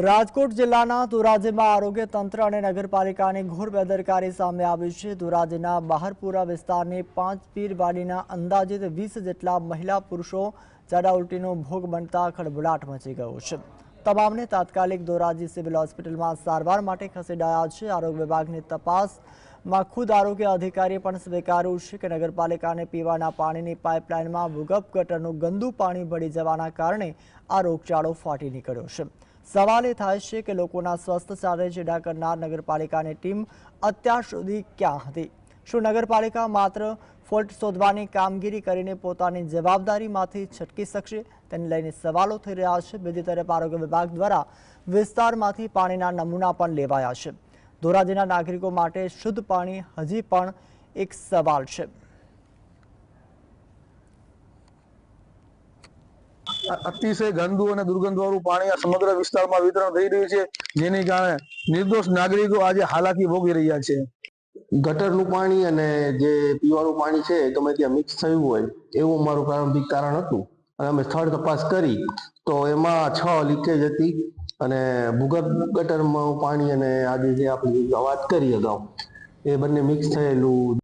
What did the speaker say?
રાજકોટ જિલ્લાના ધોરાજીમાં આરોગ્ય તંત્ર અને નગરપાલિકાની ઘોર બેદરકારી સામે આવી છે। ધોરાજીના બહારપુરા વિસ્તારની 5 પીરવાડીના અંદાજિત 20 જેટલા મહિલા પુરુષો ઝાડા ઉલટીનો ભોગ બનતા ખળભળાટ મચી ગયો છે। તમામને તાત્કાલિક ધોરાજી સિવિલ હોસ્પિટલમાં સારવાર માટે ખસેડાયા છે। આરોગ્ય વિભાગની તપાસમાં ખુદ આરોગ્ય અધિકારીએ પણ સ્વીકાર્યું છે કે નગરપાલિકાને પીવાના પાણીની પાઇપલાઇનમાં ભૂગર્ભ ગટરનું ગંદુ પાણી ભળી જવાના કારણે આ રોગચાળો ફાટી નીકળ્યો છે। સવાલ એ થાય છે કે લોકોના સ્વાસ્થ્ય સાથે ચેડા કરનાર નગરપાલિકાની ટીમ અત્યાર સુધી ક્યાં હતી? શું નગરપાલિકા માત્ર ફોલ્ટ શોધવાની કામગીરી કરીને પોતાની જવાબદારીમાંથી છટકી શકશે? તેને લઈને સવાલો થઈ રહ્યા છે। બીજી તરફ આરોગ્ય વિભાગ દ્વારા વિસ્તારમાંથી પાણીના નમૂના પણ લેવાયા છે। ધોરાજીના નાગરિકો માટે શુદ્ધ પાણી હજી પણ એક સવાલ છે। અતિશય ગંદુ અને દુર્ગંધવાળું પાણી આ સમગ્ર વિસ્તારમાં વિતરણ થઈ રહ્યું છે, જેને કારણે નિર્દોષ નાગરિકો આજે હાલાકી ભોગવી રહ્યા છે। ગટરનું પાણી અને જે પીવાનું પાણી છે ગમે ત્યાં મિક્સ થયું હોય એવું અમારું પ્રારંભિક તારણ હતું અને અમે સ્થળ તપાસ કરી તો એમાં 6 લીકેજ હતી અને ભૂગર્ભ ગટરમાં પાણી અને આજે જે આપણે વાત કરી અગાઉ એ બંને મિક્સ થયેલું